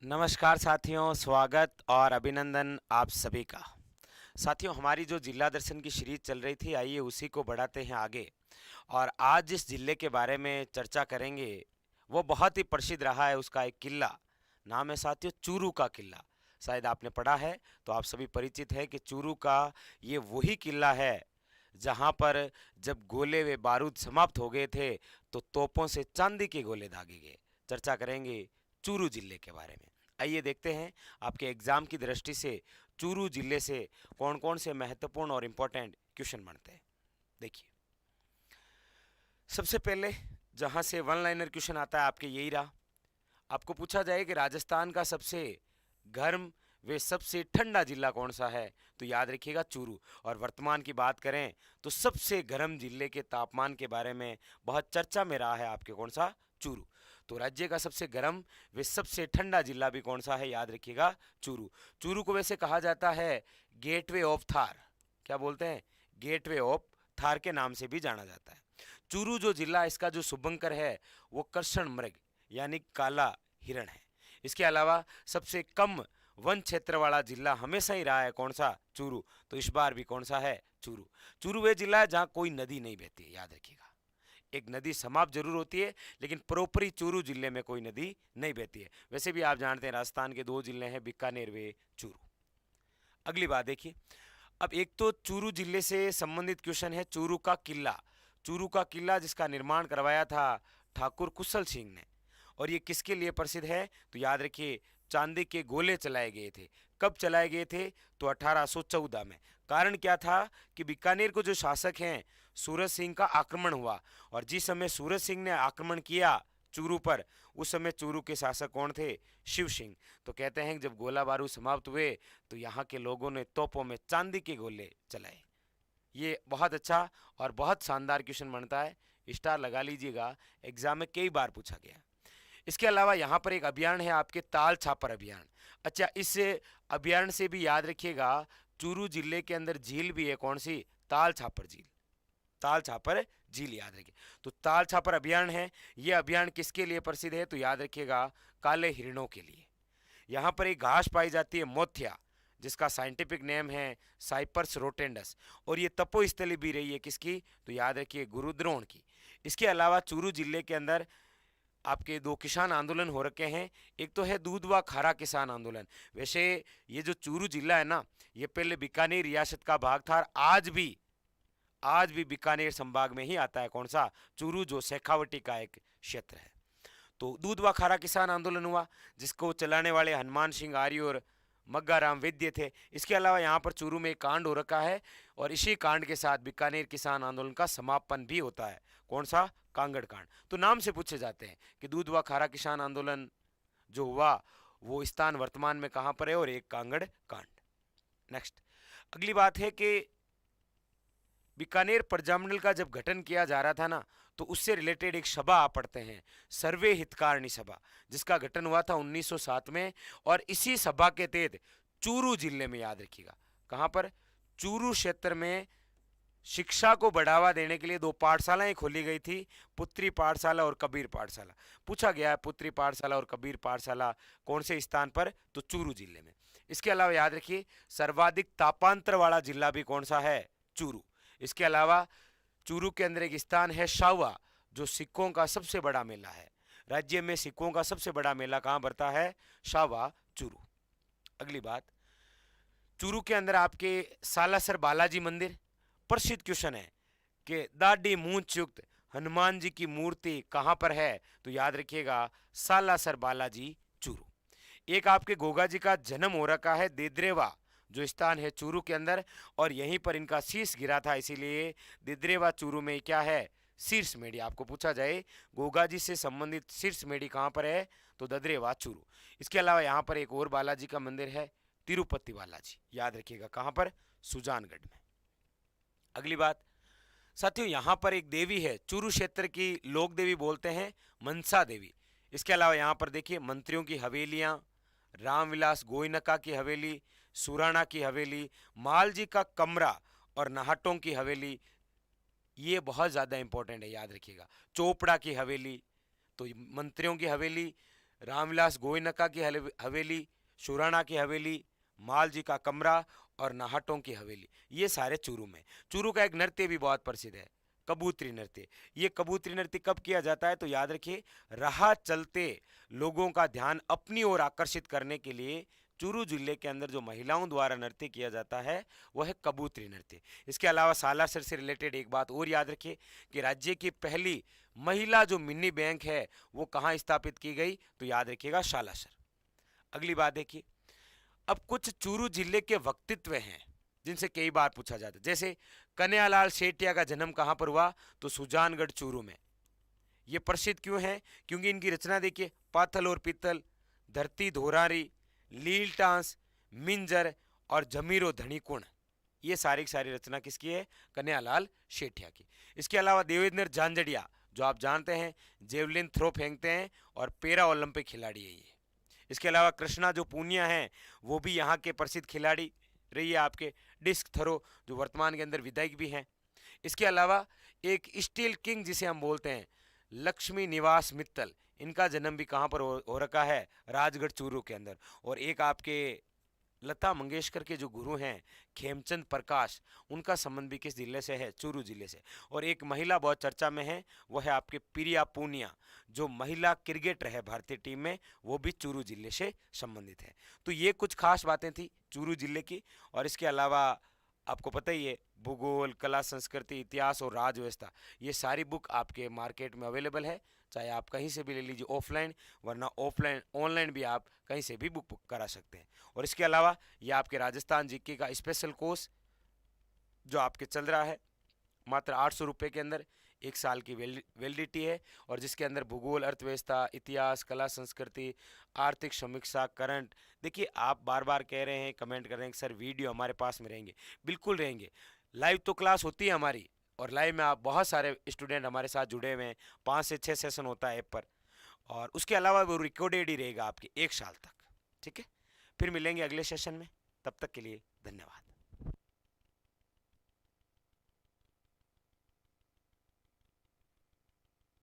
नमस्कार साथियों, स्वागत और अभिनंदन आप सभी का। साथियों, हमारी जो जिला दर्शन की सीरीज चल रही थी, आइए उसी को बढ़ाते हैं आगे। और आज जिस जिले के बारे में चर्चा करेंगे वो बहुत ही प्रसिद्ध रहा है। उसका एक किला नाम है साथियों, चूरू का किला। शायद आपने पढ़ा है तो आप सभी परिचित है कि चूरू का ये वही किला है जहाँ पर जब गोले व बारूद समाप्त हो गए थे तो तोपों से चांदी के गोले दागे गए। चर्चा करेंगे चूरू जिले के बारे में। आइए देखते हैं आपके एग्जाम की दृष्टि से चूरू जिले से कौन कौन से महत्वपूर्ण और इम्पोर्टेंट क्वेश्चन बनते हैं। देखिए, सबसे पहले जहां से वन लाइनर क्वेश्चन आता है आपके यही रहा। आपको पूछा जाए कि राजस्थान का सबसे गर्म वे सबसे ठंडा जिला कौन सा है, तो याद रखिएगा चूरू। और वर्तमान की बात करें तो सबसे गर्म जिले के तापमान के बारे में बहुत चर्चा में रहा है आपके कौन सा, चूरू। तो राज्य का सबसे गर्म वे सबसे ठंडा जिला भी कौन सा है, याद रखिएगा चूरू। चूरू को वैसे कहा जाता है गेटवे ऑफ थार। क्या बोलते हैं? गेटवे ऑफ थार के नाम से भी जाना जाता है। चूरू जो जिला, इसका जो शुभंकर है वो कर्षण मृग यानी काला हिरण है। इसके अलावा सबसे कम वन क्षेत्र वाला जिला हमेशा ही रहा है कौन सा, चूरू। तो इस बार भी कौन सा है, चूरू। चूरू वह जिला है जहाँ कोई नदी नहीं बहती है, याद रखिएगा। एक नदी समाप्त जरूर होती है लेकिन प्रोपरी चूरू जिले में कोई नदी नहीं बहती है। वैसे भी आप जानते हैं राजस्थान के दो जिले हैं, बीकानेर व चूरू। अगली बात देखिए, अब एक तो चूरू जिले से संबंधित क्वेश्चन है चूरू का किला। चूरू का किला जिसका निर्माण करवाया था ठाकुर कुशल सिंह ने, और ये किसके लिए प्रसिद्ध है, तो याद रखिए चांदी के गोले चलाए गए थे। कब चलाए गए थे, तो 1814 में। कारण क्या था कि बीकानेर को जो शासक हैं सूरज सिंह का आक्रमण हुआ, और जिस समय सूरज सिंह ने आक्रमण किया चूरू पर, उस समय चूरू के शासक कौन थे, शिव सिंह। तो कहते हैं कि जब गोला बारूद समाप्त हुए तो यहाँ के लोगों ने तोपों में चांदी के गोले चलाए। ये बहुत अच्छा और बहुत शानदार क्वेश्चन बनता है, स्टार लगा लीजिएगा, एग्जाम में कई बार पूछा गया। इसके अलावा यहाँ पर एक अभियान है आपके ताल छापर अभियान। अच्छा, इस अभियान से भी याद रखिएगा चूरू जिले के अंदर झील भी है, कौन सी, ताल छापर झील। ताल छापर झील याद रखिए। तो ताल छापर अभियान है, ये अभियान किसके लिए प्रसिद्ध है, तो याद रखिएगा काले हिरणों के लिए। यहाँ पर एक घास पाई जाती है मोथिया, जिसका साइंटिफिक नेम है साइपर्स रोटेंडस, और ये तपोस्थली भी रही है किसकी, तो याद रखिए गुरुद्रोण की। इसके अलावा चूरू जिले के अंदर आपके दो किसान आंदोलन हो रखे हैं। एक तो है दूध व खारा किसान आंदोलन। वैसे ये जो चूरू जिला है ना, ये पहले बीकानेर रियासत का भाग था, और आज भी बीकानेर संभाग में ही आता है कौन सा, चूरू, जो शेखावटी का एक क्षेत्र है। तो दूध व खारा किसान आंदोलन हुआ जिसको चलाने वाले हनुमान सिंह आर्य और मग्गाराम वैद्य थे। इसके अलावा यहाँ पर चूरू में एक कांड हो रखा है, और इसी कांड के साथ बीकानेर किसान आंदोलन का समापन भी होता है, कौन सा, कांगड़ कांड। तो नाम से पूछे जाते हैं कि दूध व खारा किसान आंदोलन जो हुआ वो स्थान वर्तमान में कहाँ पर है, और एक कांगड़ कांड। नेक्स्ट, अगली बात है कि बीकानेर प्रजामंडल का जब गठन किया जा रहा था ना, तो उससे रिलेटेड एक सभा आप पढ़ते हैं, सर्वे हितकारिणी सभा, जिसका गठन हुआ था 1907 में। और इसी सभा के तहत चूरू जिले में, याद रखिएगा कहां पर, चूरू क्षेत्र में शिक्षा को बढ़ावा देने के लिए दो पाठशालाएं खोली गई थी, पुत्री पाठशाला और कबीर पाठशाला। पूछा गया है पुत्री पाठशाला और कबीर पाठशाला कौन से स्थान पर, तो चूरू जिले में। इसके अलावा याद रखिए सर्वाधिक तापांतर वाला जिला भी कौन सा है, चूरू। इसके अलावा चूरू के अंदर एक स्थान है शाहवा, जो सिखों का सबसे बड़ा मेला है। राज्य में सिखों का सबसे बड़ा मेला कहां भरता है, शाहवा, चूरू। अगली बात, चूरू के अंदर आपके सालासर बालाजी मंदिर, प्रसिद्ध क्वेश्चन है कि दाढ़ी मूंछ युक्त हनुमान जी की मूर्ति कहां पर है, तो याद रखिएगा सालासर बालाजी, चूरू। एक आपके गोगा जी का जन्म हो रखा है दिद्रेवा, जो स्थान है चूरू के अंदर, और यहीं पर इनका शीश गिरा था, इसीलिए दिद्रेवा चूरू में क्या है, शीर्ष मेढ़ी। आपको पूछा जाए गोगा जी से संबंधित शीर्ष मेढ़ी कहाँ पर है, तो ददरेवा, चूरू। इसके अलावा यहाँ पर एक और बालाजी का मंदिर है, तिरुपति बालाजी, याद रखिएगा कहाँ पर, सुजानगढ़ में। अगली बात साथियों, यहाँ पर एक देवी है, चूरू क्षेत्र की लोक देवी बोलते हैं, मनसा देवी। इसके अलावा यहाँ पर देखिए मंत्रियों की हवेलियाँ, रामविलास गोयनका की हवेली, सुराणा की हवेली, मालजी का कमरा और नाहटों की हवेली, ये बहुत ज़्यादा इंपॉर्टेंट है, याद रखिएगा। चोपड़ा की हवेली, तो मंत्रियों की हवेली, रामविलास गोयनका की हवेली, शुराणा की हवेली, मालजी का कमरा और नाहटों की हवेली, ये सारे चूरू में। चूरू का एक नृत्य भी बहुत प्रसिद्ध है, कबूतरी नृत्य। ये कबूतरी नृत्य कब किया जाता है? तो याद रखिए, राह चलते लोगों का ध्यान अपनी ओर आकर्षित करने के लिए चूरू जिले के अंदर जो महिलाओं द्वारा नृत्य किया जाता है वह है कबूतरी नृत्य। इसके अलावा सालासर से रिलेटेड एक बात और याद रखिए कि राज्य की पहली महिला जो मिनी बैंक है वो कहाँ स्थापित की गई? तो याद रखिएगा सालासर। अगली बात देखिए, अब कुछ चूरू जिले के व्यक्तित्व हैं जिनसे कई बार पूछा जाता है, जैसे कन्हैयालाल सेठिया का जन्म कहाँ पर हुआ? तो सुजानगढ़ चूरू में। ये प्रसिद्ध क्यों है? क्योंकि इनकी रचना देखिए, पाथल और पीतल, धरती धोरारी, लील टांस, मिंजर और जमीरो धनीकुण, ये सारी की सारी रचना किसकी है? कन्हैयालाल सेठिया की। इसके अलावा देवेंद्र झांझड़िया, जो आप जानते हैं जेवलिन थ्रो फेंकते हैं और पैरा ओलंपिक खिलाड़ी है ये। इसके अलावा कृष्णा जो पूनिया हैं वो भी यहाँ के प्रसिद्ध खिलाड़ी रही है, आपके डिस्क थ्रो, जो वर्तमान के अंदर विधायक भी हैं। इसके अलावा एक स्टील किंग जिसे हम बोलते हैं लक्ष्मी निवास मित्तल, इनका जन्म भी कहाँ पर हो रखा है? राजगढ़ चूरू के अंदर। और एक आपके लता मंगेशकर के जो गुरु हैं खेमचंद प्रकाश, उनका संबंध भी किस जिले से है? चूरू जिले से। और एक महिला बहुत चर्चा में है, वो है आपके प्रिया पूनिया, जो महिला क्रिकेटर है भारतीय टीम में, वो भी चूरू जिले से संबंधित है। तो ये कुछ खास बातें थी चूरू जिले की। और इसके अलावा आपको पता ही है, भूगोल, कला, संस्कृति, इतिहास और राज व्यवस्था, ये सारी बुक आपके मार्केट में अवेलेबल है, चाहे आप कहीं से भी ले लीजिए ऑफलाइन, वरना ऑफलाइन ऑनलाइन भी आप कहीं से भी बुक करा सकते हैं। और इसके अलावा ये आपके राजस्थान जीके का स्पेशल कोर्स जो आपके चल रहा है मात्र 800 रुपये के अंदर, 1 साल की वैलिडिटी है, और जिसके अंदर भूगोल, अर्थव्यवस्था, इतिहास, कला, संस्कृति, आर्थिक समीक्षा, करंट। देखिए, आप बार बार कह रहे हैं, कमेंट कर रहे हैं कि सर वीडियो हमारे पास में रहेंगे, बिल्कुल रहेंगे। लाइव तो क्लास होती है हमारी, और लाइव में आप बहुत सारे स्टूडेंट हमारे साथ जुड़े हुए हैं, 5 से 6 सेशन होता है ऐप पर, और उसके अलावा वो रिकॉर्डेड ही रहेगा आपके 1 साल तक। ठीक है, फिर मिलेंगे अगले सेशन में, तब तक के लिए धन्यवाद।